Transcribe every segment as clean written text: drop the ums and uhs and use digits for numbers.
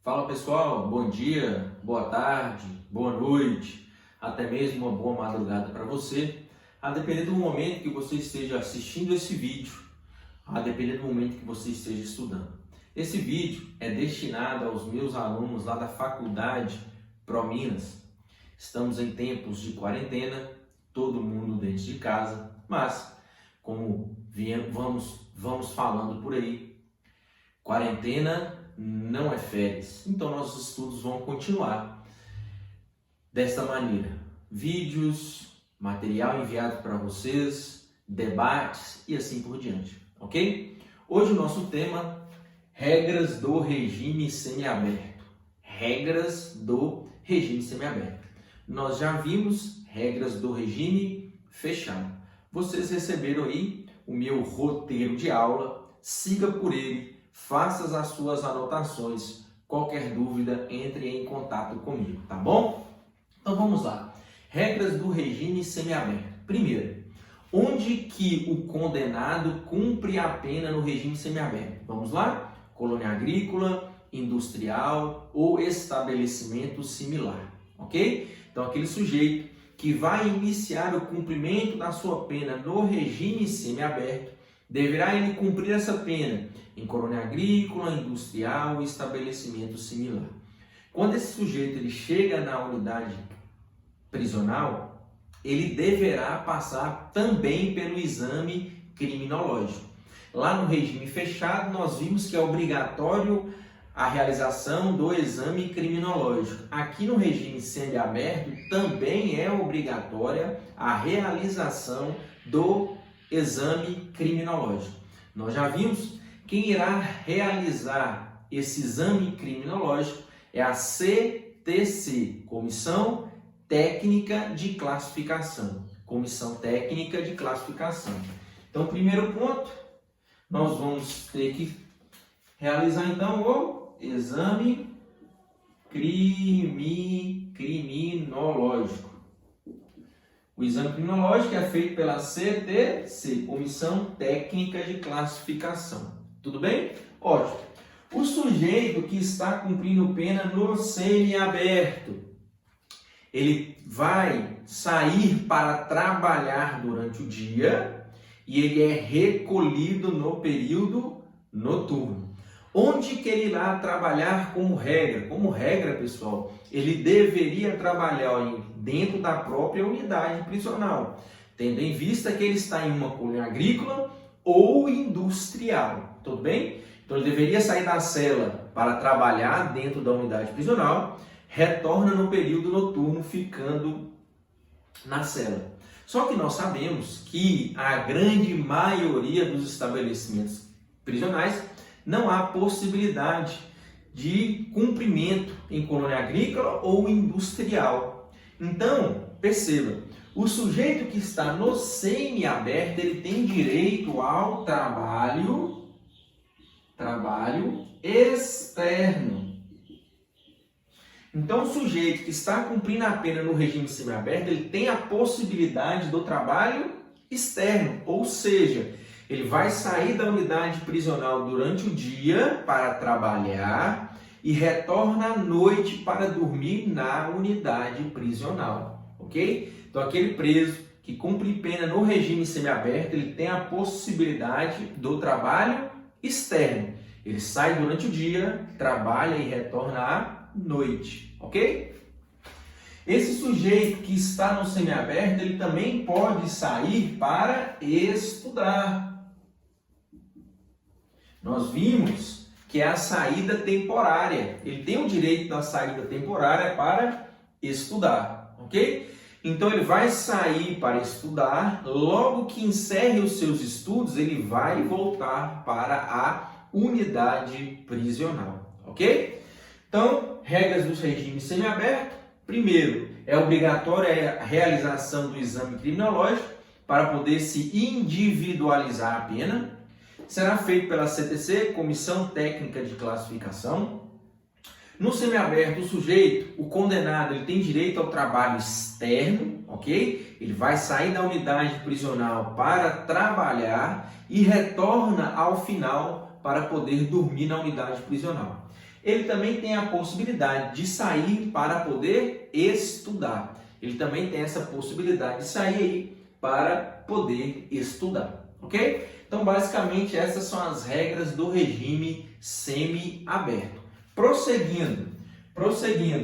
Fala pessoal, bom dia, boa tarde, boa noite, até mesmo uma boa madrugada para você, a depender do momento que você esteja assistindo esse vídeo, a depender do momento que você esteja estudando. Esse vídeo é destinado aos meus alunos lá da faculdade ProMinas. Estamos em tempos de quarentena, todo mundo dentro de casa, mas como vamos falando por aí, quarentena não é férias, então nossos estudos vão continuar desta maneira: vídeos, material enviado para vocês, debates e assim por diante, ok? Hoje o nosso tema: regras do regime semiaberto. Regras do regime semiaberto. Nós já vimos regras do regime fechado. Vocês receberam aí o meu roteiro de aula, siga por ele. Faça as suas anotações. Qualquer dúvida, entre em contato comigo, tá bom? Então vamos lá. Regras do regime semiaberto. Primeiro, onde que o condenado cumpre a pena no regime semiaberto? Vamos lá? Colônia agrícola, industrial ou estabelecimento similar, ok? Então aquele sujeito que vai iniciar o cumprimento da sua pena no regime semiaberto, deverá ele cumprir essa pena em colônia agrícola, industrial e estabelecimento similar. Quando esse sujeito ele chega na unidade prisional, ele deverá passar também pelo exame criminológico. Lá no regime fechado, nós vimos que é obrigatório a realização do exame criminológico. Aqui no regime semiaberto, também é obrigatória a realização do exame criminológico. Nós já vimos quem irá realizar esse exame criminológico é a CTC, Comissão Técnica de Classificação. Comissão Técnica de Classificação. Então, primeiro ponto, nós vamos ter que realizar então o exame criminológico. O exame criminológico é feito pela CTC, Comissão Técnica de Classificação. Tudo bem? Ótimo. O sujeito que está cumprindo pena no semiaberto, ele vai sair para trabalhar durante o dia e ele é recolhido no período noturno. Onde que ele irá trabalhar como regra? Como regra, pessoal, ele deveria trabalhar dentro da própria unidade prisional, tendo em vista que ele está em uma colônia agrícola ou industrial, tudo bem? Então ele deveria sair da cela para trabalhar dentro da unidade prisional, retorna no período noturno, ficando na cela. Só que nós sabemos que a grande maioria dos estabelecimentos prisionais não há possibilidade de cumprimento em colônia agrícola ou industrial. Então, perceba, o sujeito que está no semiaberto, ele tem direito ao trabalho externo. Então, o sujeito que está cumprindo a pena no regime semiaberto, ele tem a possibilidade do trabalho externo, ou seja, ele vai sair da unidade prisional durante o dia para trabalhar e retorna à noite para dormir na unidade prisional, ok? Então, aquele preso que cumpre pena no regime semiaberto, ele tem a possibilidade do trabalho externo. Ele sai durante o dia, trabalha e retorna à noite, ok? Esse sujeito que está no semiaberto, ele também pode sair para estudar. Nós vimos que é a saída temporária. Ele tem o direito da saída temporária para estudar, ok? Então ele vai sair para estudar, logo que encerre os seus estudos, ele vai voltar para a unidade prisional, ok? Então, regras do regime semiaberto. Primeiro, é obrigatória a realização do exame criminológico para poder se individualizar a pena. Será feito pela CTC, Comissão Técnica de Classificação. No semiaberto, o sujeito, o condenado, ele tem direito ao trabalho externo, ok? Ele vai sair da unidade prisional para trabalhar e retorna ao final para poder dormir na unidade prisional. ele também tem a possibilidade de sair para poder estudar. Ele também tem essa possibilidade de sair aí para poder estudar, ok? Então, basicamente, essas são as regras do regime semiaberto. Prosseguindo,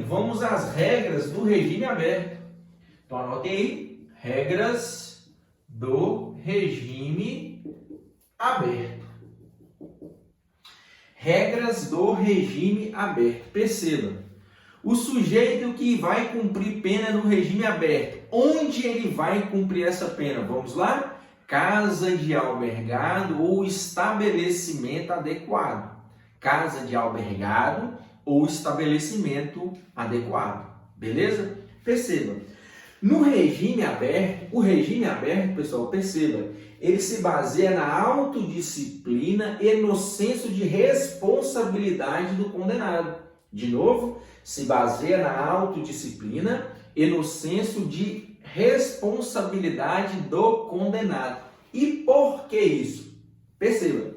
vamos às regras do regime aberto. Então, anotem aí, regras do regime aberto. Regras do regime aberto. Perceba, o sujeito que vai cumprir pena no regime aberto, onde ele vai cumprir essa pena? Vamos lá? Casa de albergado ou estabelecimento adequado. Casa de albergado ou estabelecimento adequado. Beleza? Perceba, no regime aberto, o regime aberto, pessoal, perceba, ele se baseia na autodisciplina e no senso de responsabilidade do condenado. De novo, se baseia na autodisciplina e no senso de responsabilidade do condenado. E por que isso? Perceba,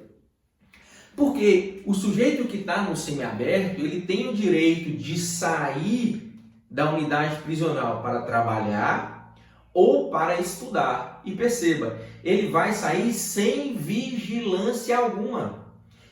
porque o sujeito que está no semiaberto, ele tem o direito de sair da unidade prisional para trabalhar ou para estudar. E perceba, ele vai sair sem vigilância alguma.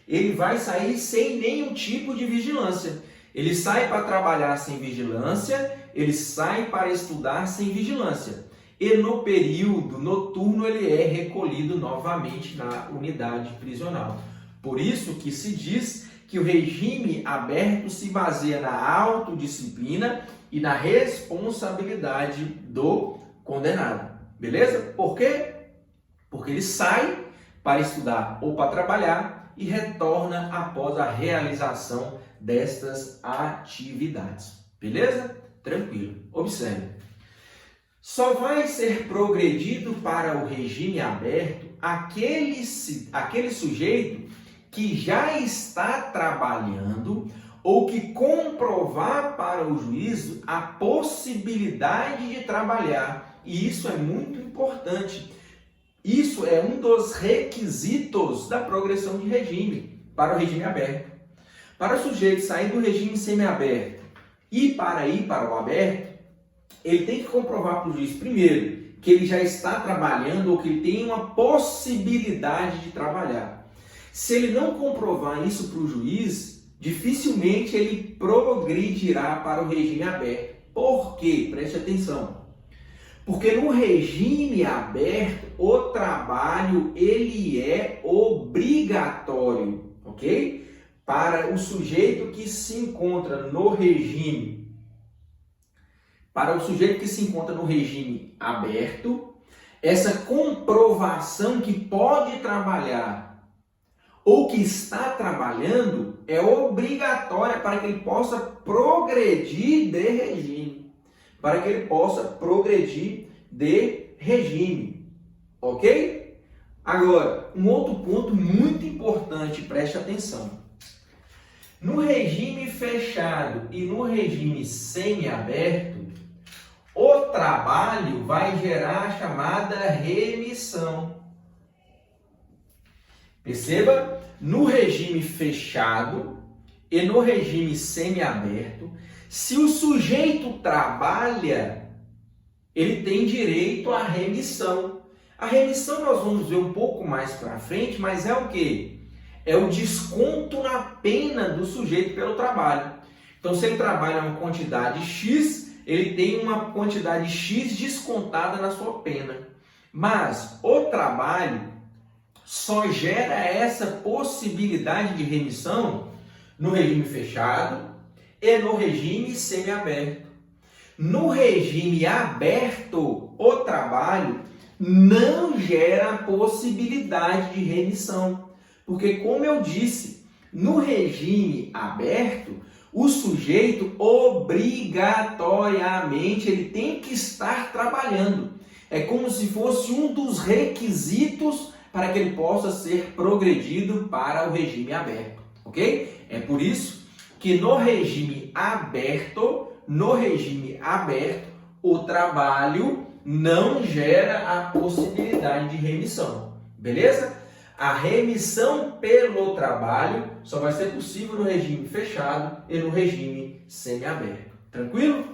Ele vai sair sem nenhum tipo de vigilância. Ele sai para trabalhar sem vigilância, ele sai para estudar sem vigilância. E no período noturno ele é recolhido novamente na unidade prisional. Por isso que se diz que o regime aberto se baseia na autodisciplina e na responsabilidade do condenado. Beleza? Por quê? Porque ele sai para estudar ou para trabalhar e retorna após a realização destas atividades. Beleza? Tranquilo. Observe. Só vai ser progredido para o regime aberto aquele sujeito que já está trabalhando ou que comprovar para o juízo a possibilidade de trabalhar. E isso é muito importante. Isso é um dos requisitos da progressão de regime para o regime aberto. Para o sujeito sair do regime semiaberto e para ir para o aberto, ele tem que comprovar para o juiz, primeiro, que ele já está trabalhando ou que ele tem uma possibilidade de trabalhar. Se ele não comprovar isso para o juiz, dificilmente ele progredirá para o regime aberto. Por quê? Preste atenção. Porque no regime aberto, o trabalho ele é obrigatório, ok? Para o sujeito que se encontra no regime aberto, essa comprovação que pode trabalhar ou que está trabalhando é obrigatória para que ele possa progredir de regime. Ok? Agora, um outro ponto muito importante, preste atenção. No regime fechado e no regime semiaberto, o trabalho vai gerar a chamada remissão. Perceba, no regime fechado e no regime semiaberto, se o sujeito trabalha, ele tem direito à remissão. A remissão nós vamos ver um pouco mais para frente, mas é o quê? É o desconto na pena do sujeito pelo trabalho. Então, se ele trabalha uma quantidade X, ele tem uma quantidade X descontada na sua pena. Mas o trabalho só gera essa possibilidade de remissão no regime fechado e no regime semiaberto. No regime aberto, o trabalho não gera possibilidade de remissão. Porque, como eu disse, no regime aberto, o sujeito obrigatoriamente ele tem que estar trabalhando. É como se fosse um dos requisitos para que ele possa ser progredido para o regime aberto, ok? É por isso que no regime aberto, o trabalho não gera a possibilidade de remissão, beleza? A remissão pelo trabalho só vai ser possível no regime fechado e no regime semiaberto. Tranquilo?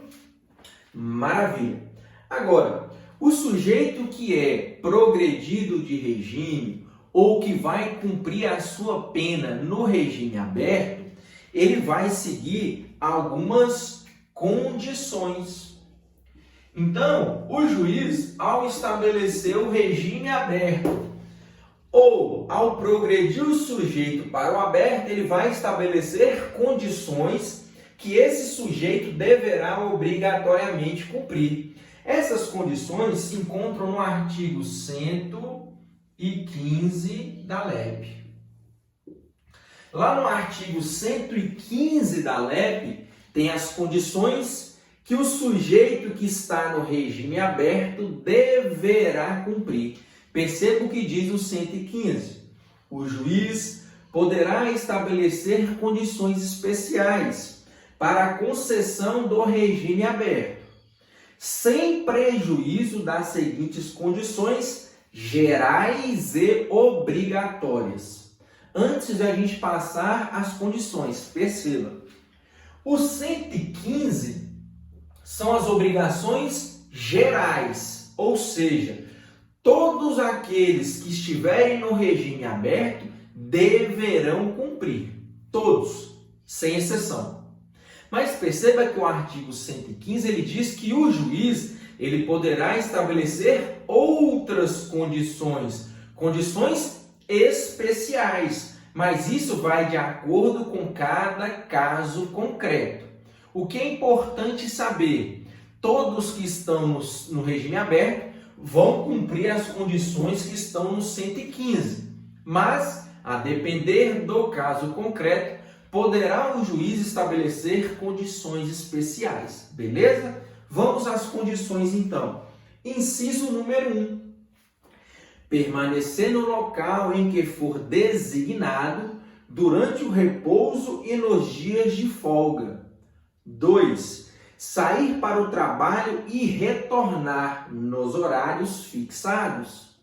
Maravilha. Agora, o sujeito que é progredido de regime ou que vai cumprir a sua pena no regime aberto, ele vai seguir algumas condições. Então, o juiz, ao estabelecer o regime aberto ou ao progredir o sujeito para o aberto, ele vai estabelecer condições que esse sujeito deverá obrigatoriamente cumprir. Essas condições se encontram no artigo 115 da LEP. Lá no artigo 115 da LEP, tem as condições que o sujeito que está no regime aberto deverá cumprir. Perceba o que diz o 115. O juiz poderá estabelecer condições especiais para a concessão do regime aberto, sem prejuízo das seguintes condições gerais e obrigatórias. Antes de a gente passar às condições, perceba, o 115 são as obrigações gerais, ou seja, todos aqueles que estiverem no regime aberto deverão cumprir, todos, sem exceção. Mas perceba que o artigo 115 ele diz que o juiz ele poderá estabelecer outras condições especiais, mas isso vai de acordo com cada caso concreto. O que é importante saber? Todos que estão no regime aberto vão cumprir as condições que estão no 115, mas, a depender do caso concreto, poderá o juiz estabelecer condições especiais, beleza? Vamos às condições então. Inciso número 1. Permanecer no local em que for designado durante o repouso e nos dias de folga. 2. Sair para o trabalho e retornar nos horários fixados.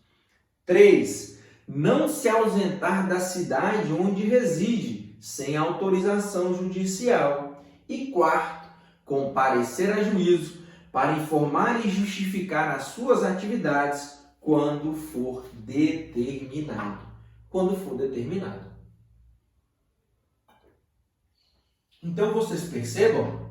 3. Não se ausentar da cidade onde reside, sem autorização judicial. E 4. Comparecer a juízo para informar e justificar as suas atividades quando for determinado. Quando for determinado. Então vocês percebam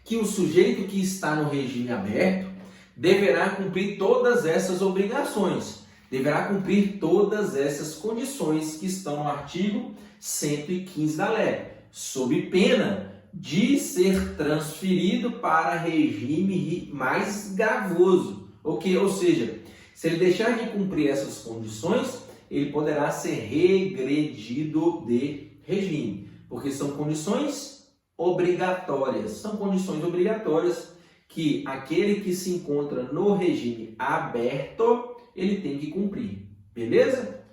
que o sujeito que está no regime aberto deverá cumprir todas essas obrigações, deverá cumprir todas essas condições que estão no artigo 115 da LEP, sob pena de ser transferido para regime mais gravoso. Ou seja, se ele deixar de cumprir essas condições, ele poderá ser regredido de regime, porque são condições obrigatórias. São condições obrigatórias que aquele que se encontra no regime aberto, ele tem que cumprir. Beleza?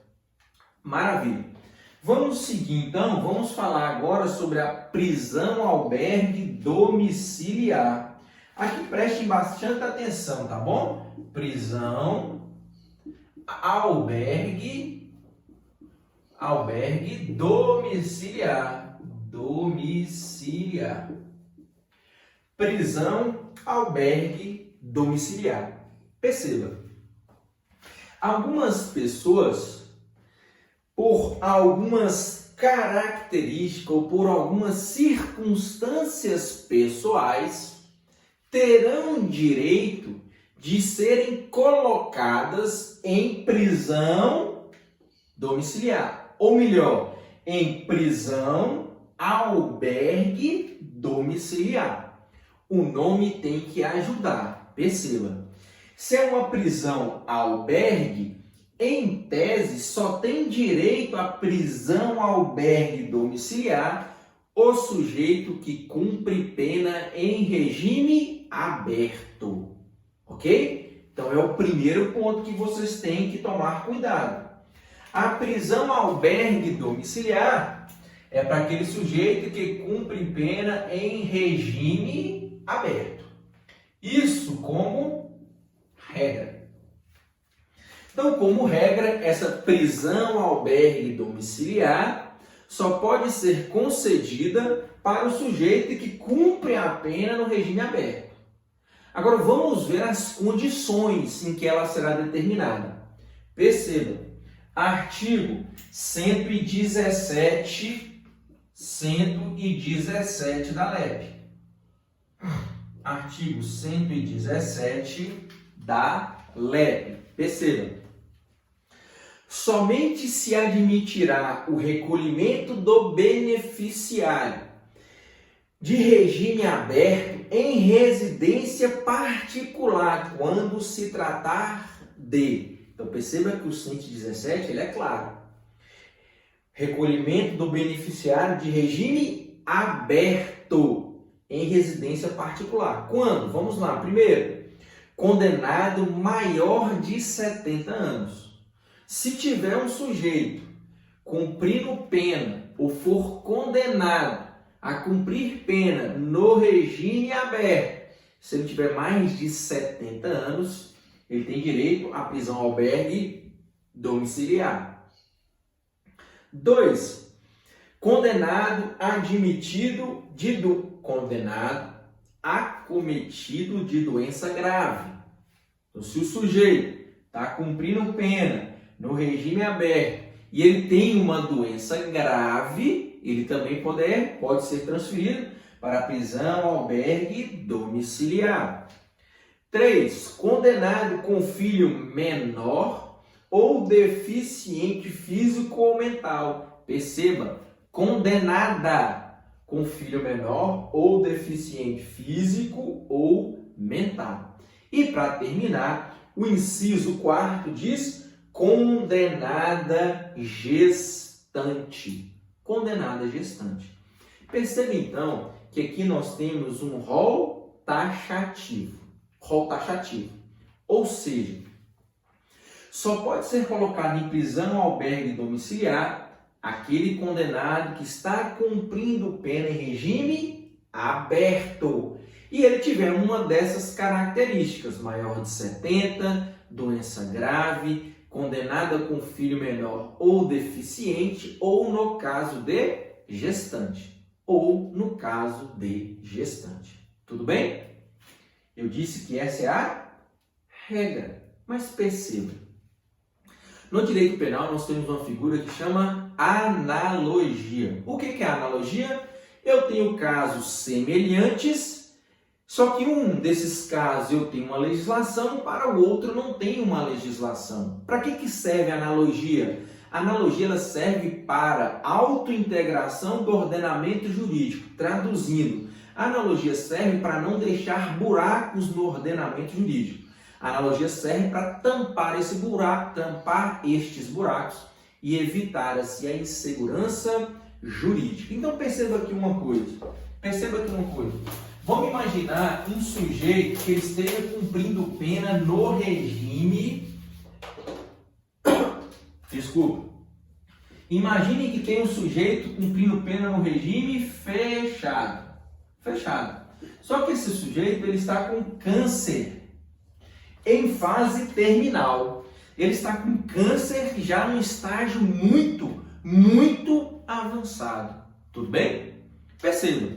Maravilha. Vamos seguir então, vamos falar agora sobre a prisão albergue domiciliar. Aqui prestem bastante atenção, tá bom? Prisão albergue domiciliar. Prisão albergue domiciliar. Perceba, algumas pessoas, por algumas características ou por algumas circunstâncias pessoais, terão direito de serem colocadas em prisão domiciliar, ou melhor, em prisão albergue domiciliar. O nome tem que ajudar, perceba. Se é uma prisão albergue, em tese, só tem direito à prisão albergue domiciliar o sujeito que cumpre pena em regime aberto, ok? Então é o primeiro ponto que vocês têm que tomar cuidado. A prisão albergue domiciliar é para aquele sujeito que cumpre pena em regime aberto. Isso como regra. Então, como regra, essa prisão albergue domiciliar só pode ser concedida para o sujeito que cumpre a pena no regime aberto. Agora vamos ver as condições em que ela será determinada. Perceba, artigo 117 da LEP. Artigo 117 da LEP. Perceba, somente se admitirá o recolhimento do beneficiário de regime aberto em residência particular, quando se tratar de... Então perceba que o 117 ele é claro. Recolhimento do beneficiário de regime aberto em residência particular. Quando? Vamos lá. Primeiro, condenado maior de 70 anos. Se tiver um sujeito cumprindo pena ou for condenado a cumprir pena no regime aberto, se ele tiver mais de 70 anos, ele tem direito à prisão albergue domiciliar. 2. Condenado acometido de doença grave. Então, se o sujeito está cumprindo pena no regime aberto e ele tem uma doença grave, ele também pode ser transferido para a prisão albergue domiciliar. 3. Condenado com filho menor ou deficiente físico ou mental. Perceba, condenada com filho menor ou deficiente físico ou mental. E para terminar, o inciso 4 diz condenada gestante. Condenada gestante. Perceba então que aqui nós temos um rol taxativo. Ou seja, só pode ser colocado em prisão albergue domiciliar aquele condenado que está cumprindo pena em regime aberto e ele tiver uma dessas características: maior de 70, doença grave, condenada com filho menor ou deficiente, ou no caso de gestante. Tudo bem? Eu disse que essa é a regra, mas perceba. No direito penal nós temos uma figura que chama analogia. O que é analogia? Eu tenho casos semelhantes, só que um desses casos eu tenho uma legislação, para o outro não tem uma legislação. Para que serve a analogia? A analogia ela serve para autointegração do ordenamento jurídico. Traduzindo, a analogia serve para não deixar buracos no ordenamento jurídico. A analogia serve para tampar estes buracos e evitar assim a insegurança jurídica. Então perceba aqui uma coisa. Vamos imaginar um sujeito que esteja cumprindo pena no regime... Imagine que tem um sujeito cumprindo pena no regime fechado. Só que esse sujeito ele está com câncer em fase terminal. Ele está com câncer já num estágio muito avançado. Tudo bem? Perceba.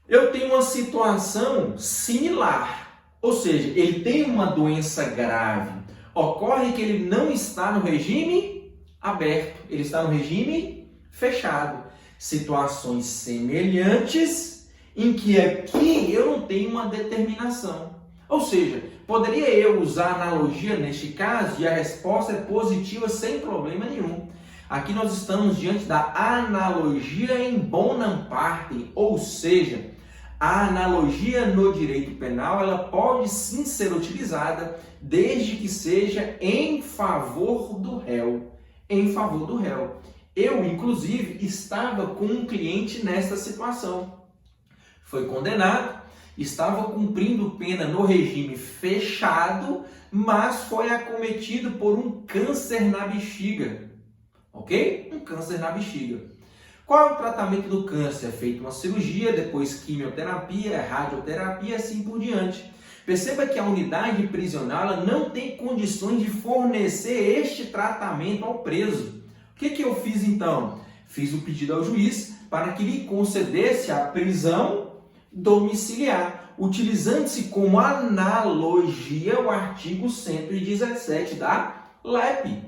Eu tenho uma situação similar. Ou seja, ele tem uma doença grave. Ocorre que ele não está no regime aberto. Ele está no regime fechado. Situações semelhantes em que aqui eu não tenho uma determinação. Ou seja, poderia eu usar analogia neste caso e a resposta é positiva sem problema nenhum. Aqui nós estamos diante da analogia em bonum partem, ou seja, a analogia no direito penal ela pode sim ser utilizada desde que seja em favor do réu. Eu, inclusive, estava com um cliente nesta situação. Foi condenado, estava cumprindo pena no regime fechado, mas foi acometido por um câncer na bexiga. Ok? Um câncer na bexiga. Qual é o tratamento do câncer? É feita uma cirurgia, depois quimioterapia, radioterapia, assim por diante. Perceba que a unidade prisional ela não tem condições de fornecer este tratamento ao preso. O que eu fiz então? Fiz o pedido ao juiz para que lhe concedesse a prisão domiciliar, utilizando-se como analogia o artigo 117 da LEP.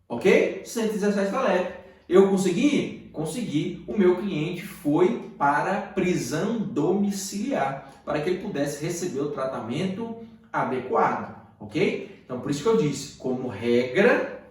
Ok? 117 da LEP. Eu consegui? Consegui. O meu cliente foi para prisão domiciliar, para que ele pudesse receber o tratamento adequado. Ok? Então, por isso que eu disse, como regra,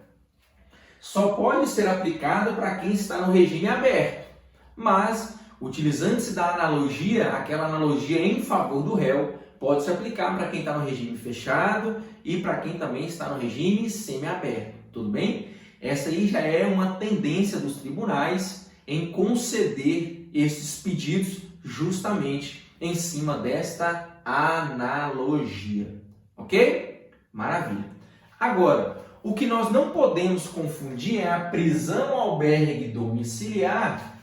só pode ser aplicado para quem está no regime aberto. Mas, utilizando-se da analogia, aquela analogia em favor do réu, pode se aplicar para quem está no regime fechado e para quem também está no regime semiaberto. Tudo bem? Essa aí já é uma tendência dos tribunais em conceder esses pedidos justamente em cima desta analogia. Ok? Maravilha. Agora, o que nós não podemos confundir é a prisão albergue domiciliar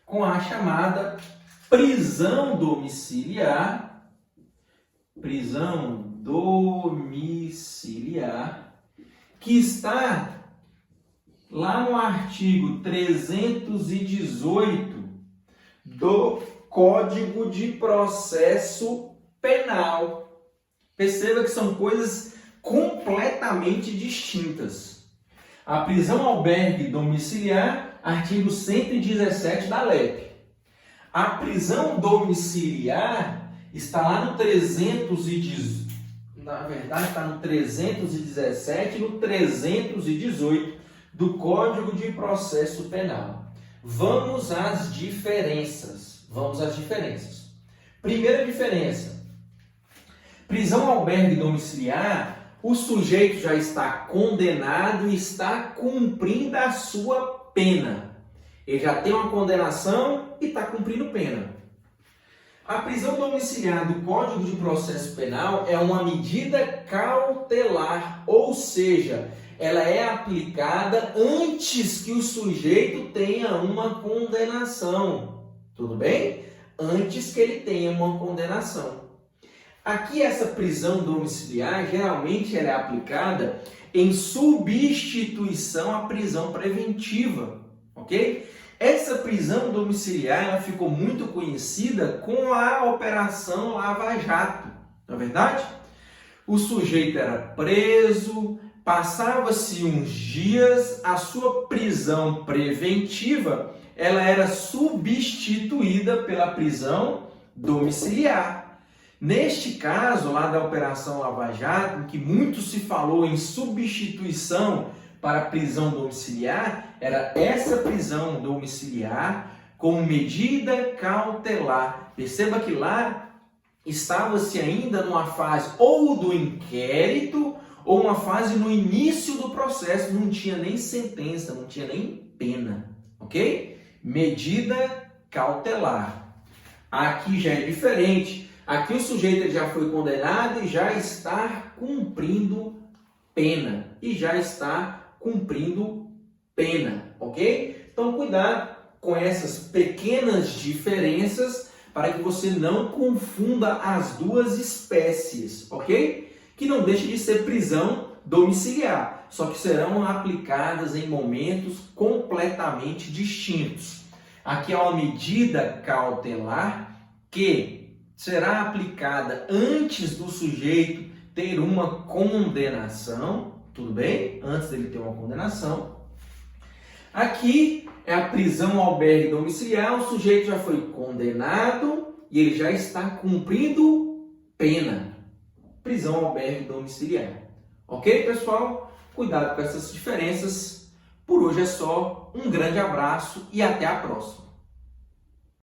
com a chamada prisão domiciliar, que está lá no artigo 318 do Código de Processo Penal. Perceba que são coisas completamente distintas. A prisão albergue domiciliar, artigo 117 da LEP. A prisão domiciliar está lá no 318. Na verdade, está no 317 e no 318 do Código de Processo Penal. Vamos às diferenças. Primeira diferença. Prisão albergue domiciliar, o sujeito já está condenado e está cumprindo a sua pena. Ele já tem uma condenação e está cumprindo pena. A prisão domiciliar do Código de Processo Penal é uma medida cautelar, ou seja, ela é aplicada antes que o sujeito tenha uma condenação. Tudo bem? Antes que ele tenha uma condenação. Aqui essa prisão domiciliar, geralmente ela é aplicada em substituição à prisão preventiva, ok? Essa prisão domiciliar ela ficou muito conhecida com a Operação Lava Jato, não é verdade? O sujeito era preso, passava-se uns dias, a sua prisão preventiva ela era substituída pela prisão domiciliar. Neste caso, lá da Operação Lava Jato, em que muito se falou em substituição para a prisão domiciliar, era essa prisão domiciliar como medida cautelar. Perceba que lá estava-se ainda numa fase ou do inquérito ou uma fase no início do processo, não tinha nem sentença, não tinha nem pena, ok? Medida cautelar. Aqui já é diferente. Aqui o sujeito já foi condenado e já está cumprindo pena. Ok? Então, cuidado com essas pequenas diferenças para que você não confunda as duas espécies, ok? Que não deixe de ser prisão domiciliar, só que serão aplicadas em momentos completamente distintos. Aqui é uma medida cautelar que será aplicada antes do sujeito ter uma condenação, tudo bem? Antes dele ter uma condenação. Aqui é a prisão albergue domiciliar, o sujeito já foi condenado e ele já está cumprindo pena. Prisão albergue domiciliar. Ok, pessoal? Cuidado com essas diferenças. Por hoje é só. Um grande abraço e até a próxima.